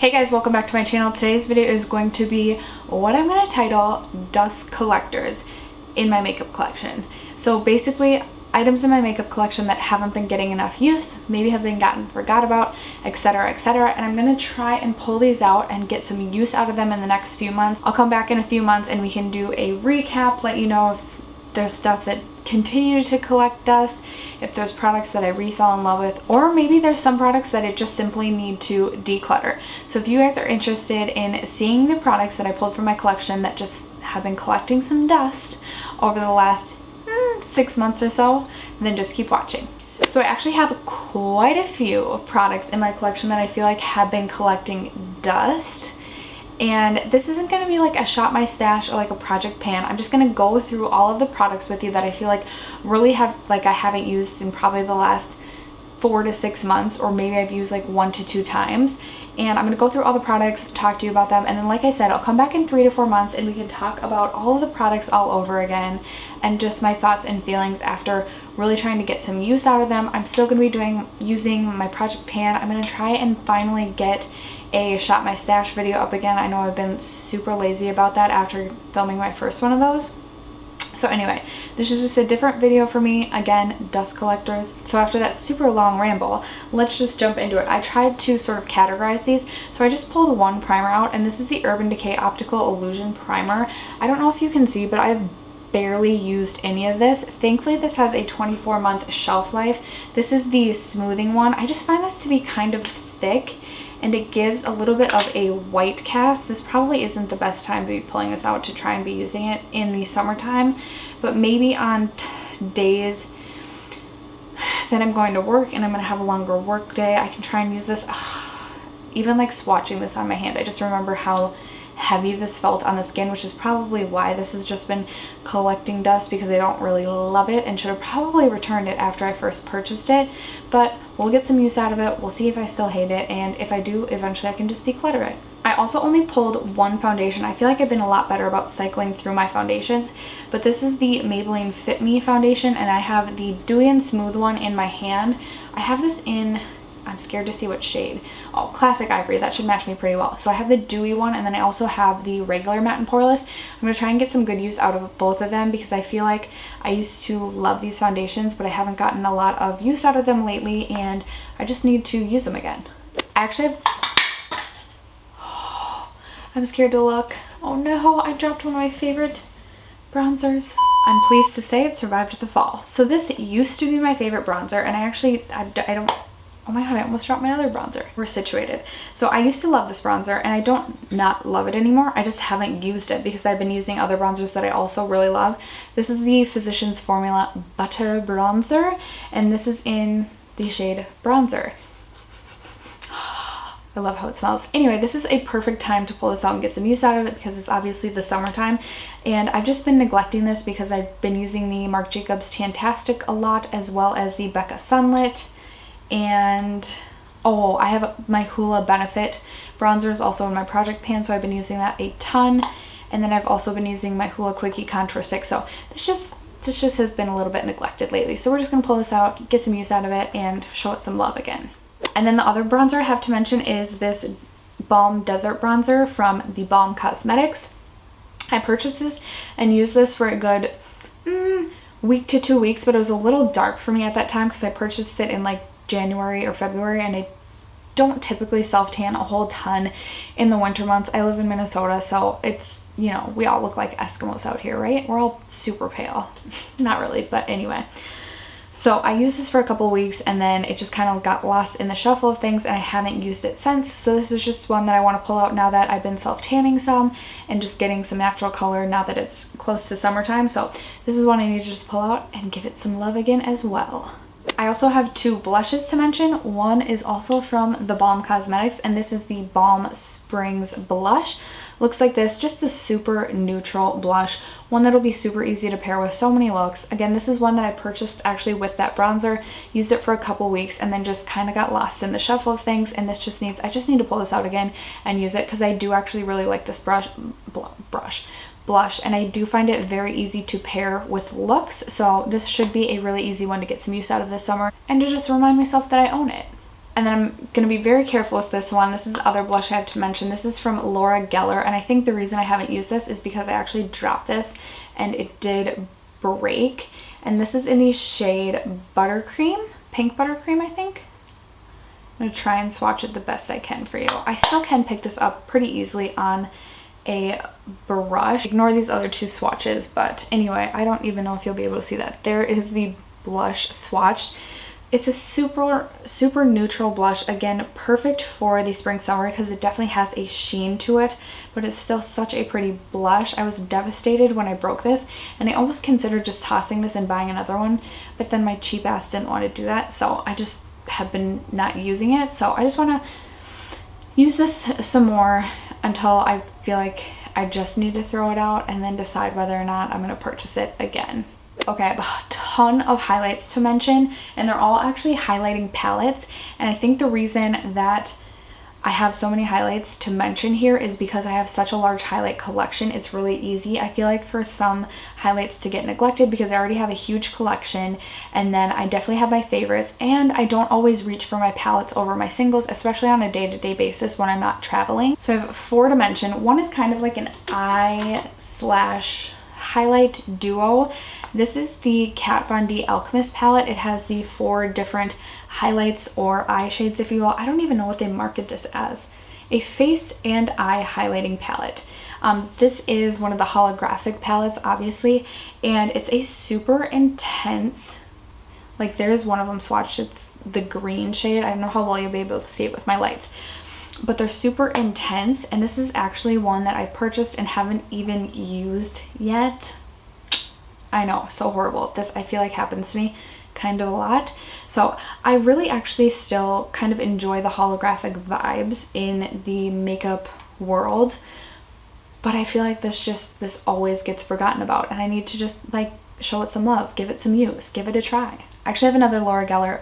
Hey guys, welcome back to my channel. Today's video is going to be what I'm going to title dust collectors in my makeup collection. So basically items in my makeup collection that haven't been getting enough use, maybe have been forgot about, etc, etc, and I'm going to try and pull these out and get some use out of them in the next few months. I'll come back in a few months and we can do a recap, let you know if there's stuff that continue to collect dust, if there's products that I fell in love with, or maybe there's some products that I just simply need to declutter. So if you guys are interested in seeing the products that I pulled from my collection that just have been collecting some dust over the last 6 months or so, then just keep watching. So I actually have quite a few products in my collection that I feel like have been collecting dust. And this isn't going to be like a shop my stash or like a project pan. I'm just going to go through all of the products with you that I feel like really I haven't used in probably the last 4 to 6 months, or maybe I've used like 1 to 2 times. And I'm going to go through all the products, talk to you about them, and then like I said, I'll come back in 3 to 4 months and we can talk about all of the products all over again and just my thoughts and feelings after really trying to get some use out of them. I'm still going to be using my project pan. I'm going to try and finally get a shop my stash video up again. I know I've been super lazy about that after filming my first one of those. So anyway, this is just a different video for me, again, dust collectors. So after that super long ramble, let's just jump into it. I tried to sort of categorize these, so I just pulled one primer out, and this is the Urban Decay Optical Illusion Primer. I don't know if you can see, but I've barely used any of this. Thankfully, this has a 24-month shelf life. This is the smoothing one. I just find this to be kind of thick, and it gives a little bit of a white cast. This probably isn't the best time to be pulling this out to try and be using it in the summertime, but maybe on days that I'm going to work and I'm going to have a longer work day, I can try and use this. Even like swatching this on my hand, I just remember how heavy this felt on the skin, which is probably why this has just been collecting dust, because I don't really love it and should have probably returned it after I first purchased it. But we'll get some use out of it. We'll see if I still hate it, and if I do, eventually I can just declutter it. I also only pulled one foundation. I feel like I've been a lot better about cycling through my foundations, but this is the Maybelline Fit Me foundation, and I have the Dewy and Smooth one in my hand. I have this in, I'm scared to see what shade. Oh, Classic Ivory. That should match me pretty well. So I have the dewy one, and then I also have the regular matte and poreless. I'm going to try and get some good use out of both of them, because I feel like I used to love these foundations, but I haven't gotten a lot of use out of them lately, and I just need to use them again. I actually have... I'm scared to look. Oh no, I dropped one of my favorite bronzers. I'm pleased to say it survived the fall. So this used to be my favorite bronzer, and I don't... Oh my god, I almost dropped my other bronzer. We're situated. So I used to love this bronzer, and I don't not love it anymore. I just haven't used it because I've been using other bronzers that I also really love. This is the Physicians Formula Butter Bronzer, and this is in the shade Bronzer. I love how it smells. Anyway, this is a perfect time to pull this out and get some use out of it, because it's obviously the summertime, and I've just been neglecting this because I've been using the Marc Jacobs Tantastic a lot, as well as the Becca Sunlit. And oh, I have my Hoola Benefit bronzers also in my project pan, so I've been using that a ton. And then I've also been using my Hoola Quickie Contour Stick. So this just has been a little bit neglected lately. So we're just gonna pull this out, get some use out of it, and show it some love again. And then the other bronzer I have to mention is this Balm Desert Bronzer from the Balm Cosmetics. I purchased this and used this for a good week to 2 weeks, but it was a little dark for me at that time because I purchased it in like January or February, and I don't typically self-tan a whole ton in the winter months. I live in Minnesota, so it's, you know, we all look like Eskimos out here, right? We're all super pale. Not really, but anyway. So I used this for a couple weeks, and then it just kind of got lost in the shuffle of things, and I haven't used it since. So this is just one that I want to pull out now that I've been self-tanning some and just getting some natural color now that it's close to summertime. So this is one I need to just pull out and give it some love again as well. I also have 2 blushes to mention. One is also from the Balm Cosmetics, and this is the Balm Springs Blush. Looks like this, just a super neutral blush, one that'll be super easy to pair with so many looks. Again, this is one that I purchased actually with that bronzer, used it for a couple weeks, and then just kind of got lost in the shuffle of things, and this just needs, I just need to pull this out again and use it, because I do actually really like this blush, and I do find it very easy to pair with looks. So this should be a really easy one to get some use out of this summer, and to just remind myself that I own it. And then I'm going to be very careful with this one. This is the other blush I have to mention. This is from Laura Geller, and I think the reason I haven't used this is because I actually dropped this and it did break. And this is in the shade Buttercream, Pink Buttercream, I think. I'm going to try and swatch it the best I can for you. I still can pick this up pretty easily on a brush. Ignore these other two swatches, but anyway, I don't even know if you'll be able to see that. There is the blush swatched. It's a super neutral blush. Again, perfect for the spring summer because it definitely has a sheen to it, but it's still such a pretty blush. I was devastated when I broke this, and I almost considered just tossing this and buying another one, but then my cheap ass didn't want to do that, so I just have been not using it. So I just want to use this some more until I feel like I just need to throw it out and then decide whether or not I'm going to purchase it again. Okay, I have a ton of highlights to mention, and they're all actually highlighting palettes, and I think the reason that I have so many highlights to mention here is because I have such a large highlight collection. It's really easy, I feel like, for some highlights to get neglected because I already have a huge collection, and then I definitely have my favorites, and I don't always reach for my palettes over my singles, especially on a day-to-day basis when I'm not traveling. So I have 4 to mention. One is kind of like an eye slash highlight duo. This is the Kat Von D Alchemist palette. It has the 4 different highlights or eye shades, if you will. I don't even know what they market this as. A face and eye highlighting palette. This is one of the holographic palettes, obviously, and it's a super intense, like there's one of them swatched, it's the green shade. I don't know how well you'll be able to see it with my lights, but they're super intense, and this is actually one that I purchased and haven't even used yet. I know, so horrible. This, I feel like, happens to me kind of a lot. So I really actually still kind of enjoy the holographic vibes in the makeup world, but I feel like this always gets forgotten about, and I need to just like show it some love, give it some use, give it a try. I actually have another Laura Geller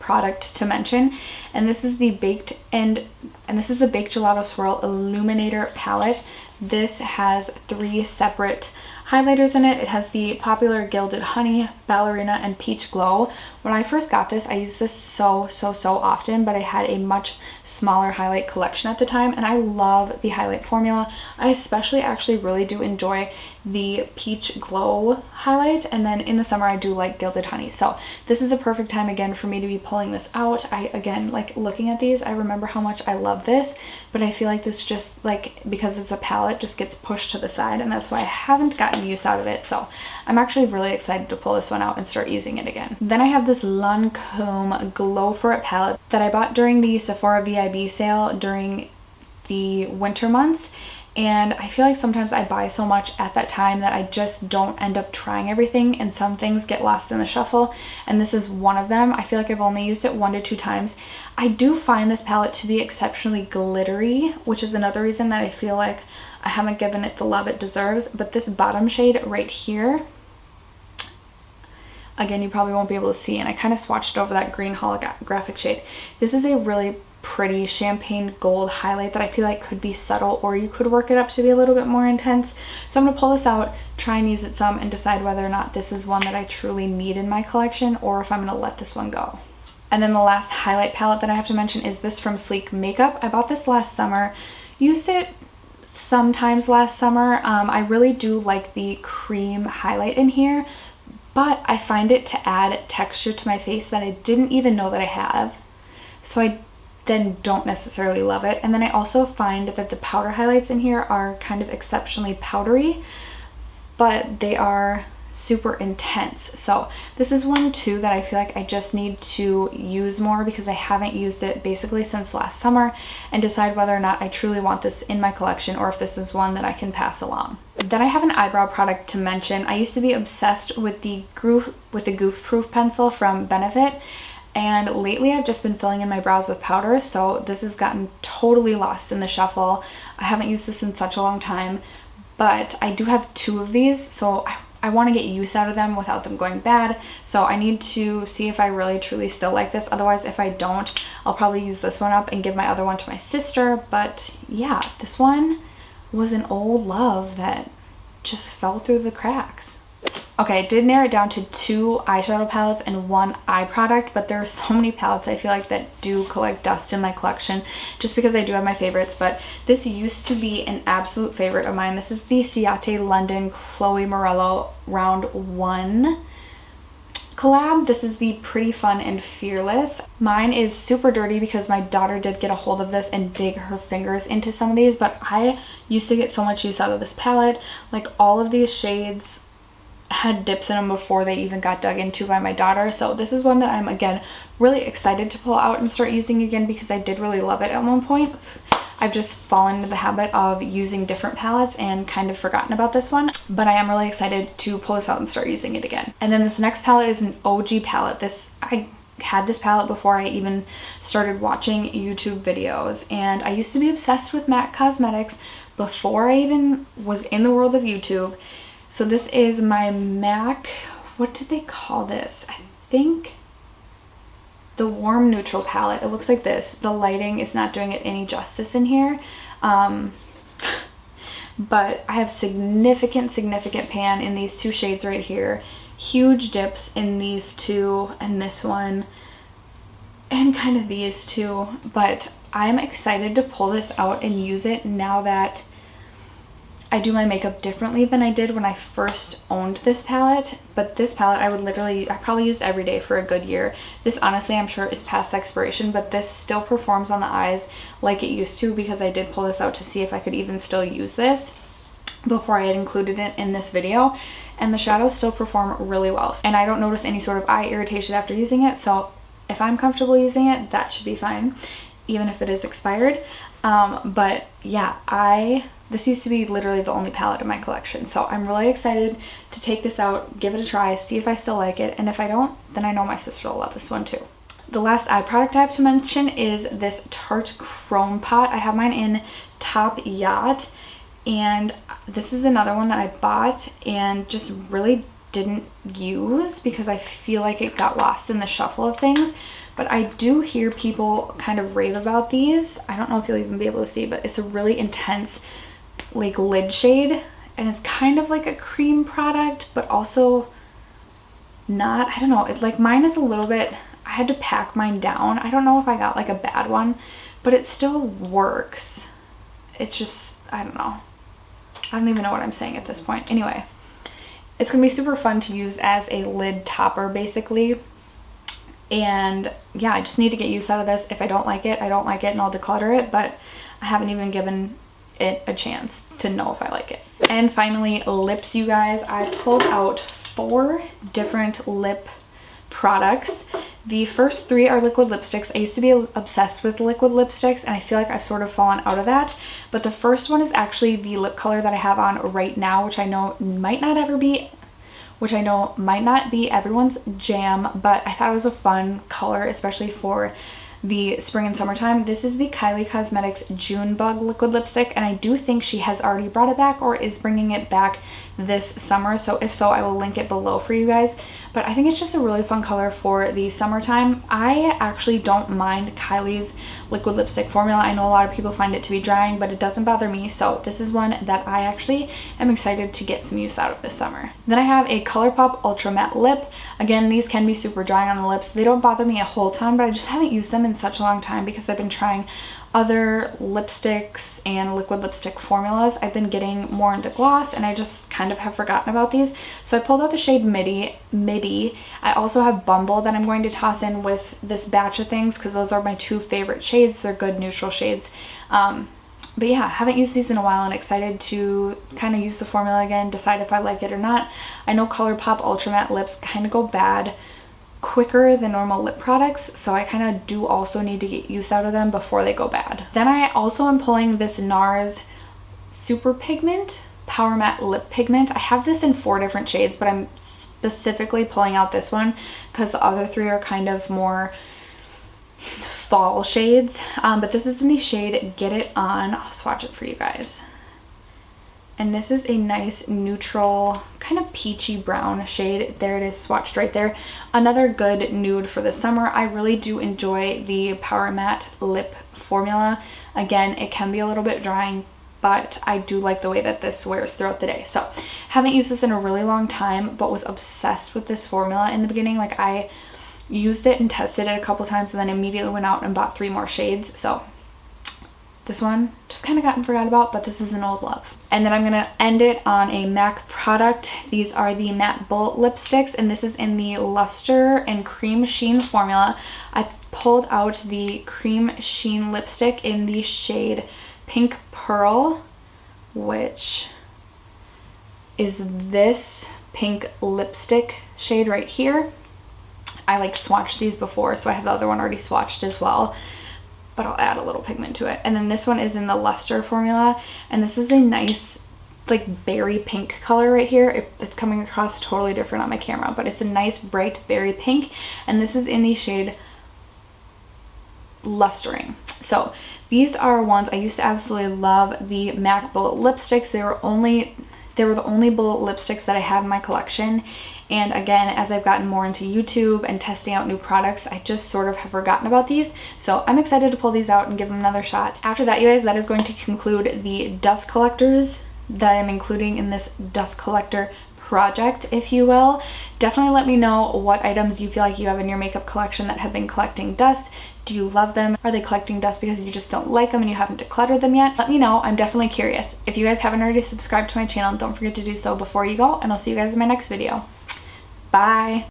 product to mention, and this is the Baked Gelato Swirl Illuminator palette. This has 3 separate highlighters in it. It has the popular Gilded Honey, Ballerina, and Peach Glow. When I first got this, I used this so often, but I had a much smaller highlight collection at the time, and I love the highlight formula. I especially actually really do enjoy the Peach Glow highlight, and then in the summer I do like Gilded Honey. So this is a perfect time again for me to be pulling this out. Again, like looking at these, I remember how much I love this, but I feel like this just, like, because it's a palette, just gets pushed to the side, and that's why I haven't gotten use out of it. So I'm actually really excited to pull this one out and start using it again. Then I have this Lancome Glow For It palette that I bought during the Sephora VIB sale during the winter months, and I feel like sometimes I buy so much at that time that I just don't end up trying everything, and some things get lost in the shuffle, and this is one of them. I feel like I've only used it 1 to 2 times. I do find this palette to be exceptionally glittery, which is another reason that I feel like I haven't given it the love it deserves, but this bottom shade right here, again, you probably won't be able to see, and I kind of swatched over that green holographic shade. This is a really pretty champagne gold highlight that I feel like could be subtle, or you could work it up to be a little bit more intense. So I'm going to pull this out, try and use it some, and decide whether or not this is one that I truly need in my collection, or if I'm going to let this one go. And then the last highlight palette that I have to mention is this from Sleek Makeup. I bought this last summer, used it sometimes last summer. I really do like the cream highlight in here, but I find it to add texture to my face that I didn't even know that I have, so I then don't necessarily love it. And then I also find that the powder highlights in here are kind of exceptionally powdery, but they are super intense. So this is one too that I feel like I just need to use more because I haven't used it basically since last summer, and decide whether or not I truly want this in my collection or if this is one that I can pass along. Then I have an eyebrow product to mention. I used to be obsessed with the Goof Proof pencil from Benefit, and lately I've just been filling in my brows with powder, so this has gotten totally lost in the shuffle. I haven't used this in such a long time, but I do have 2 of these, so I want to get use out of them without them going bad. So I need to see if I really truly still like this. Otherwise, if I don't, I'll probably use this one up and give my other one to my sister. But yeah, this one was an old love that just fell through the cracks. Okay, I did narrow it down to 2 eyeshadow palettes and 1 eye product, but there are so many palettes I feel like that do collect dust in my collection just because I do have my favorites. But this used to be an absolute favorite of mine. This is the Ciate London Chloe Morello Round 1 collab. This is the Pretty Fun and Fearless. Mine is super dirty because my daughter did get a hold of this and dig her fingers into some of these, but I used to get so much use out of this palette. Like, all of these shades had dips in them before they even got dug into by my daughter. So this is one that I'm, again, really excited to pull out and start using again because I did really love it at one point. I've just fallen into the habit of using different palettes and kind of forgotten about this one, but I am really excited to pull this out and start using it again. And then this next palette is an OG palette. I had this palette before I even started watching YouTube videos, and I used to be obsessed with MAC Cosmetics before I even was in the world of YouTube. So this is my MAC, what did they call this? I think the Warm Neutral palette. It looks like this. The lighting is not doing it any justice in here. But I have significant pan in these 2 shades right here. Huge dips in these 2 and this one, and kind of these 2. But I'm excited to pull this out and use it now that I do my makeup differently than I did when I first owned this palette. But this palette I probably used every day for a good year. This, honestly, I'm sure is past expiration, but this still performs on the eyes like it used to because I did pull this out to see if I could even still use this before I had included it in this video. And the shadows still perform really well. And I don't notice any sort of eye irritation after using it. So if I'm comfortable using it, that should be fine, even if it is expired. But yeah, this used to be literally the only palette in my collection, so I'm really excited to take this out, give it a try, see if I still like it, and if I don't, then I know my sister will love this one too. The last eye product I have to mention is this Tarte Chrome Pot. I have mine in Top Yacht, and this is another one that I bought and just really didn't use because I feel like it got lost in the shuffle of things. But I do hear people kind of rave about these. I don't know if you'll even be able to see, but it's a really intense like lid shade, and it's kind of like a cream product, but also not. I don't know. It's like, mine is a little bit, I had to pack mine down. I don't know if I got like a bad one, but it still works. It's just, I don't know. I don't even know what I'm saying at this point. Anyway, it's gonna be super fun to use as a lid topper basically. And yeah, I just need to get use out of this. If I don't like it, I don't like it, and I'll declutter it, but I haven't even given it a chance to know if I like it. And finally, lips, you guys. I pulled out 4 different lip products. The first 3 are liquid lipsticks. I used to be obsessed with liquid lipsticks, and I feel like I've sort of fallen out of that. But the first one is actually the lip color that I have on right now, which I know might not be everyone's jam, but I thought it was a fun color, especially for the spring and summertime. This is the Kylie Cosmetics Junebug liquid lipstick, and I do think she has already brought it back or is bringing it back this summer. So if so, I will link it below for you guys. But I think it's just a really fun color for the summertime. I actually don't mind Kylie's liquid lipstick formula. I know a lot of people find it to be drying, but it doesn't bother me. So this is one that I actually am excited to get some use out of this summer. Then I have a ColourPop Ultra Matte Lip. Again, these can be super drying on the lips. They don't bother me a whole ton, but I just haven't used them in such a long time because I've been trying other lipsticks and liquid lipstick formulas. I've been getting more into gloss, and I just kind of have forgotten about these. So I pulled out the shade Midi. I also have Bumble that I'm going to toss in with this batch of things because those are my 2 favorite shades. They're good neutral shades. But yeah, haven't used these in a while and excited to kind of use the formula again, decide if I like it or not. I know ColourPop Ultra Matte lips kind of go bad quicker than normal lip products, so I kind of do also need to get use out of them before they go bad. Then I also am pulling this NARS Super Pigment Power Matte Lip Pigment. I have this in 4 different shades, but I'm specifically pulling out this one because the other 3 are kind of more fall shades. But this is in the shade Get It On. I'll swatch it for you guys. And this is a nice neutral, kind of peachy brown shade. There it is, swatched right there. Another good nude for the summer. I really do enjoy the Power Matte Lip formula. Again, it can be a little bit drying but I do like the way that this wears throughout the day. So haven't used this in a really long time, but was obsessed with this formula in the beginning. Like I used it and tested it a couple times and then immediately went out and bought 3 more shades. So this one just kind of got and forgot about, but this is an old love. And then I'm going to end it on a MAC product. These are the Matte Bullet Lipsticks, and this is in the Luster and Cream Sheen formula. I pulled out the Cream Sheen lipstick in the shade Pink Pearl, which is this pink lipstick shade right here. I like swatched these before, so I have the other one already swatched as well, but I'll add a little pigment to it. And then this one is in the Luster formula, and this is a nice like berry pink color right here. It's coming across totally different on my camera, but it's a nice bright berry pink, and this is in the shade Lustering. So these are ones I used to absolutely love, the MAC Bullet Lipsticks. They were the only bullet lipsticks that I had in my collection. And again, as I've gotten more into YouTube and testing out new products, I just sort of have forgotten about these. So I'm excited to pull these out and give them another shot. After that, you guys, that is going to conclude the dust collectors that I'm including in this dust collector project, if you will. Definitely let me know what items you feel like you have in your makeup collection that have been collecting dust. Do you love them? Are they collecting dust because you just don't like them and you haven't decluttered them yet? Let me know. I'm definitely curious. If you guys haven't already subscribed to my channel, don't forget to do so before you go, and I'll see you guys in my next video. Bye!